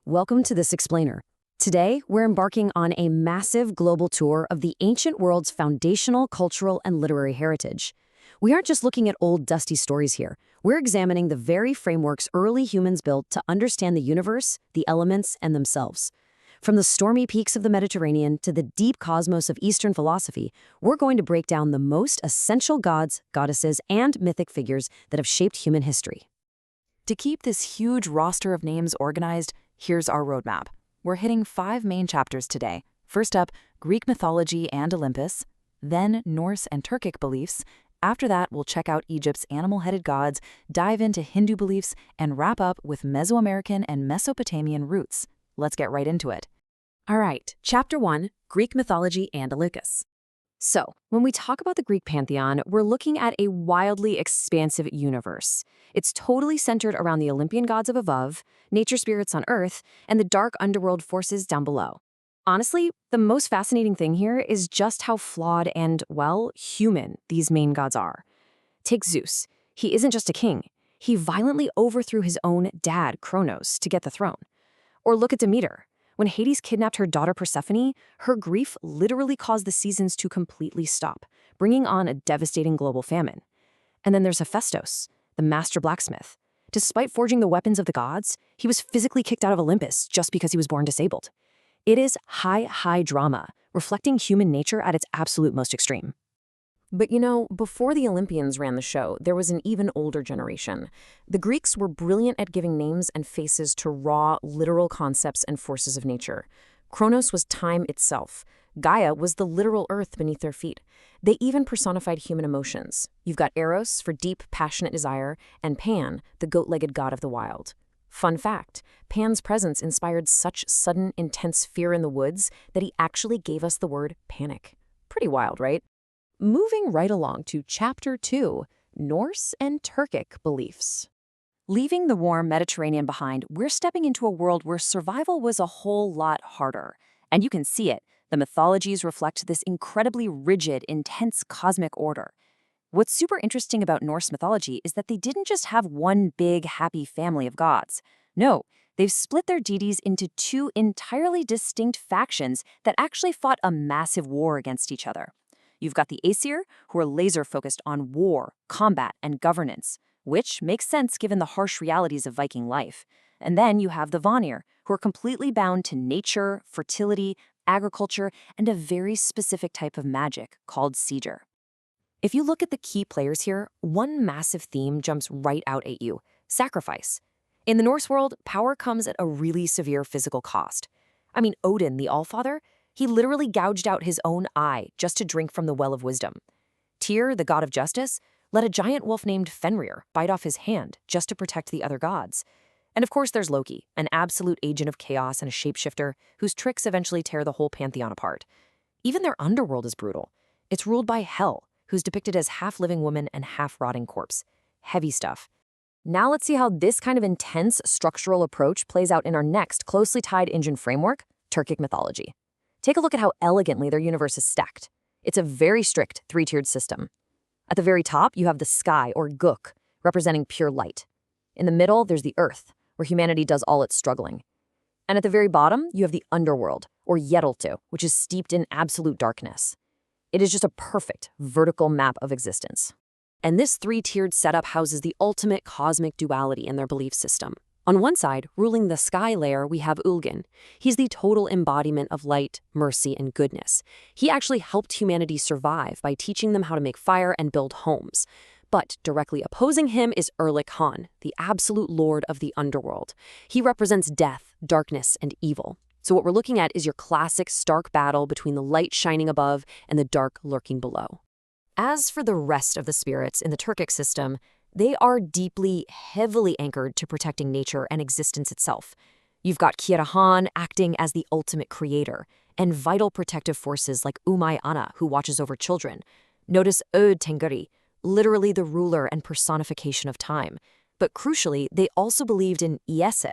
Welcome to this explainer. Today, we're embarking on a massive global tour of the ancient world's foundational cultural and literary heritage. We aren't just looking at old, dusty stories here. We're examining the very frameworks early humans built to understand the universe, the elements, and themselves. From the stormy peaks of the Mediterranean to the deep cosmos of Eastern philosophy, we're going to break down the most essential gods, goddesses, and mythic figures that have shaped human history. To keep this huge roster of names organized, here's our roadmap. We're hitting 5 main chapters today. First up, Greek mythology and Olympus, then Norse and Turkic beliefs. After that, we'll check out Egypt's animal-headed gods, dive into Hindu beliefs, and wrap up with Mesoamerican and Mesopotamian roots. Let's get right into it. All right, Chapter 1, Greek mythology and Olympus. So, when we talk about the Greek pantheon, we're looking at a wildly expansive universe. It's totally centered around the Olympian gods of above, nature spirits on Earth, and the dark underworld forces down below. Honestly, the most fascinating thing here is just how flawed and, well, human these main gods are. Take Zeus. He isn't just a king. He violently overthrew his own dad, Kronos, to get the throne. Or look at Demeter. When Hades kidnapped her daughter Persephone, her grief literally caused the seasons to completely stop, bringing on a devastating global famine. And then there's Hephaestus, the master blacksmith. Despite forging the weapons of the gods, he was physically kicked out of Olympus just because he was born disabled. It is high drama, reflecting human nature at its absolute most extreme. But before the Olympians ran the show, there was an even older generation. The Greeks were brilliant at giving names and faces to raw, literal concepts and forces of nature. Kronos was time itself. Gaia was the literal earth beneath their feet. They even personified human emotions. You've got Eros for deep, passionate desire, and Pan, the goat-legged god of the wild. Fun fact, Pan's presence inspired such sudden, intense fear in the woods that he actually gave us the word panic. Pretty wild, right? Moving right along to Chapter 2, Norse and Turkic beliefs. Leaving the warm Mediterranean behind, we're stepping into a world where survival was a whole lot harder. And you can see it. The mythologies reflect this incredibly rigid, intense cosmic order. What's super interesting about Norse mythology is that they didn't just have one big, happy family of gods. No, they've split their deities into 2 entirely distinct factions that actually fought a massive war against each other. You've got the Aesir, who are laser-focused on war, combat, and governance, which makes sense given the harsh realities of Viking life. And then you have the Vanir, who are completely bound to nature, fertility, agriculture, and a very specific type of magic called Seidr. If you look at the key players here, one massive theme jumps right out at you: sacrifice. In the Norse world, power comes at a really severe physical cost. I mean, Odin, the Allfather, he literally gouged out his own eye just to drink from the well of wisdom. Tyr, the god of justice, let a giant wolf named Fenrir bite off his hand just to protect the other gods. And of course there's Loki, an absolute agent of chaos and a shapeshifter whose tricks eventually tear the whole pantheon apart. Even their underworld is brutal. It's ruled by Hel, who's depicted as half-living woman and half-rotting corpse. Heavy stuff. Now let's see how this kind of intense structural approach plays out in our next closely tied engine framework, Turkic mythology. Take a look at how elegantly their universe is stacked. It's a very strict 3-tiered system. At the very top, you have the sky, or Guk, representing pure light. In the middle, there's the earth, where humanity does all its struggling. And at the very bottom, you have the underworld, or Yeteltu, which is steeped in absolute darkness. It is just a perfect vertical map of existence. And this 3-tiered setup houses the ultimate cosmic duality in their belief system. On one side, ruling the sky layer, we have Ulgin. He's the total embodiment of light, mercy, and goodness. He actually helped humanity survive by teaching them how to make fire and build homes. But directly opposing him is Erlik Han, the absolute lord of the underworld. He represents death, darkness, and evil. So what we're looking at is your classic stark battle between the light shining above and the dark lurking below. As for the rest of the spirits in the Turkic system, they are deeply, heavily anchored to protecting nature and existence itself. You've got Kirahan acting as the ultimate creator, and vital protective forces like Umay Ana, who watches over children. Notice Öd Tengri, literally the ruler and personification of time. But crucially, they also believed in Iyese.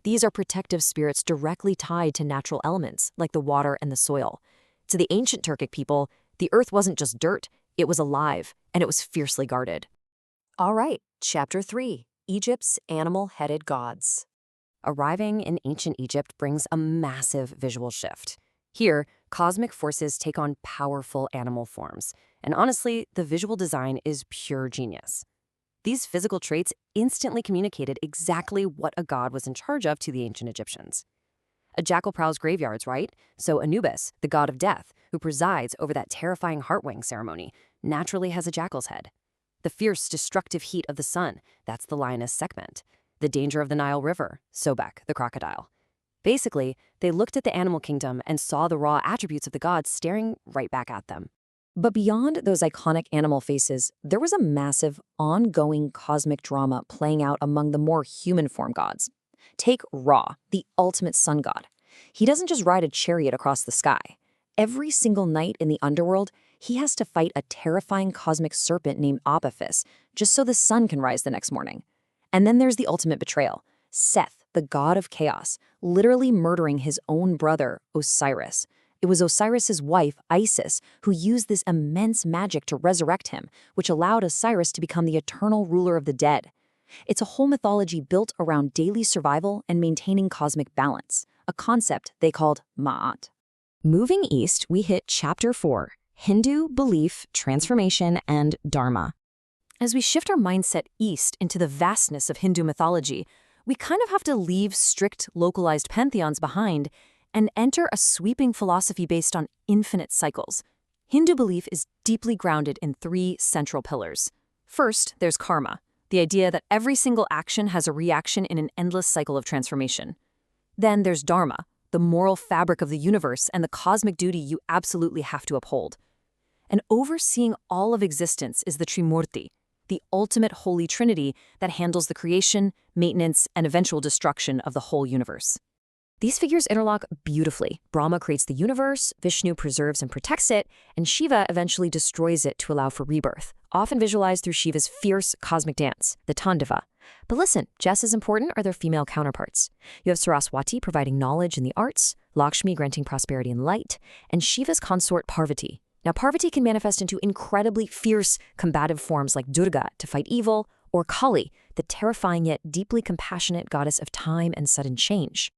These are protective spirits directly tied to natural elements, like the water and the soil. To the ancient Turkic people, the earth wasn't just dirt, it was alive, and it was fiercely guarded. All right, Chapter 3, Egypt's animal-headed gods. Arriving in ancient Egypt brings a massive visual shift. Here, cosmic forces take on powerful animal forms, and honestly, the visual design is pure genius. These physical traits instantly communicated exactly what a god was in charge of to the ancient Egyptians. A jackal prowls graveyards, right? So Anubis, the god of death, who presides over that terrifying heartwing ceremony, naturally has a jackal's head. The fierce, destructive heat of the sun, that's the lioness Sekhmet. The danger of the Nile River, Sobek, the crocodile. Basically, they looked at the animal kingdom and saw the raw attributes of the gods staring right back at them. But beyond those iconic animal faces, there was a massive, ongoing cosmic drama playing out among the more human-form gods. Take Ra, the ultimate sun god. He doesn't just ride a chariot across the sky. Every single night in the underworld, he has to fight a terrifying cosmic serpent named Apophis, just so the sun can rise the next morning. And then there's the ultimate betrayal, Seth, the god of chaos, literally murdering his own brother, Osiris. It was Osiris's wife, Isis, who used this immense magic to resurrect him, which allowed Osiris to become the eternal ruler of the dead. It's a whole mythology built around daily survival and maintaining cosmic balance, a concept they called Ma'at. Moving east, we hit Chapter 4, Hindu, Belief, Transformation, and Dharma. As we shift our mindset east into the vastness of Hindu mythology, we kind of have to leave strict, localized pantheons behind and enter a sweeping philosophy based on infinite cycles. Hindu belief is deeply grounded in three central pillars. First, there's karma, the idea that every single action has a reaction in an endless cycle of transformation. Then there's dharma, the moral fabric of the universe and the cosmic duty you absolutely have to uphold. And overseeing all of existence is the Trimurti, the ultimate holy trinity that handles the creation, maintenance, and eventual destruction of the whole universe. These figures interlock beautifully. Brahma creates the universe, Vishnu preserves and protects it, and Shiva eventually destroys it to allow for rebirth, often visualized through Shiva's fierce cosmic dance, the Tandava. But listen, just as important are their female counterparts. You have Saraswati providing knowledge in the arts, Lakshmi granting prosperity and light, and Shiva's consort Parvati. Now, Parvati can manifest into incredibly fierce, combative forms like Durga to fight evil, or Kali, the terrifying yet deeply compassionate goddess of time and sudden change.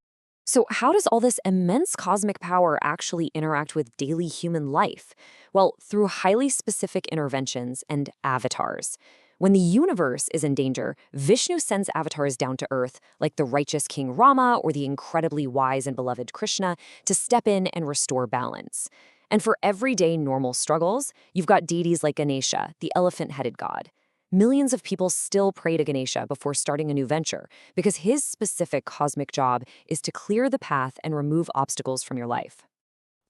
So how does all this immense cosmic power actually interact with daily human life? Well, through highly specific interventions and avatars. When the universe is in danger, Vishnu sends avatars down to Earth, like the righteous King Rama or the incredibly wise and beloved Krishna, to step in and restore balance. And for everyday normal struggles, you've got deities like Ganesha, the elephant-headed god. Millions of people still pray to Ganesha before starting a new venture because his specific cosmic job is to clear the path and remove obstacles from your life.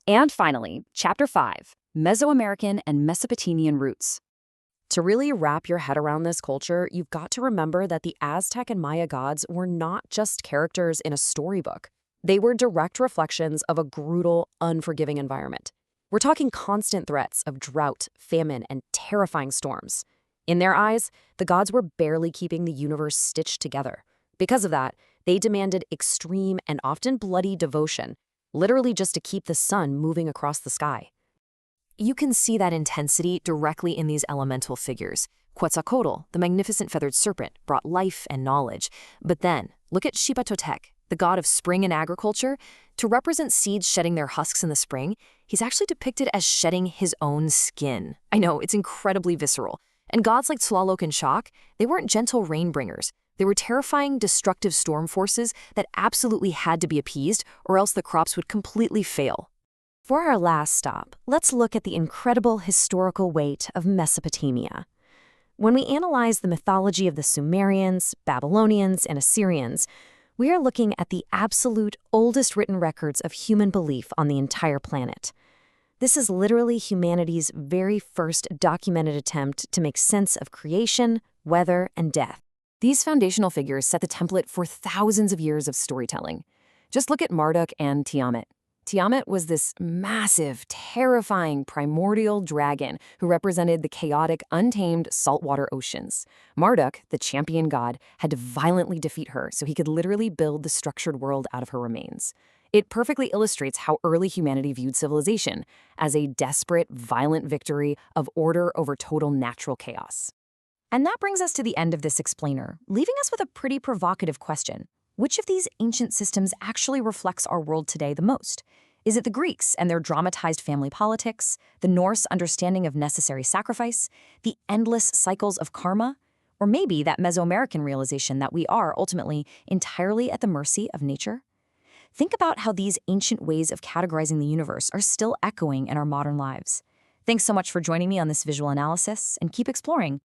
And finally, Chapter 5, Mesoamerican and Mesopotamian Roots. To really wrap your head around this culture, you've got to remember that the Aztec and Maya gods were not just characters in a storybook. They were direct reflections of a brutal, unforgiving environment. We're talking constant threats of drought, famine, and terrifying storms. In their eyes, the gods were barely keeping the universe stitched together. Because of that, they demanded extreme and often bloody devotion, literally just to keep the sun moving across the sky. You can see that intensity directly in these elemental figures. Quetzalcoatl, the magnificent feathered serpent, brought life and knowledge. But then, look at Xipa-Totec, the god of spring and agriculture. To represent seeds shedding their husks in the spring, he's actually depicted as shedding his own skin. I know, it's incredibly visceral. And gods like Tlaloc and Shak, they weren't gentle rain bringers. They were terrifying, destructive storm forces that absolutely had to be appeased, or else the crops would completely fail. For our last stop, let's look at the incredible historical weight of Mesopotamia. When we analyze the mythology of the Sumerians, Babylonians, and Assyrians, we are looking at the absolute oldest written records of human belief on the entire planet. This is literally humanity's very first documented attempt to make sense of creation, weather, and death. These foundational figures set the template for thousands of years of storytelling. Just look at Marduk and Tiamat. Tiamat was this massive, terrifying, primordial dragon who represented the chaotic, untamed saltwater oceans. Marduk, the champion god, had to violently defeat her so he could literally build the structured world out of her remains. It perfectly illustrates how early humanity viewed civilization as a desperate, violent victory of order over total natural chaos. And that brings us to the end of this explainer, leaving us with a pretty provocative question. Which of these ancient systems actually reflects our world today the most? Is it the Greeks and their dramatized family politics, the Norse understanding of necessary sacrifice, the endless cycles of karma, or maybe that Mesoamerican realization that we are ultimately entirely at the mercy of nature? Think about how these ancient ways of categorizing the universe are still echoing in our modern lives. Thanks so much for joining me on this visual analysis, and keep exploring.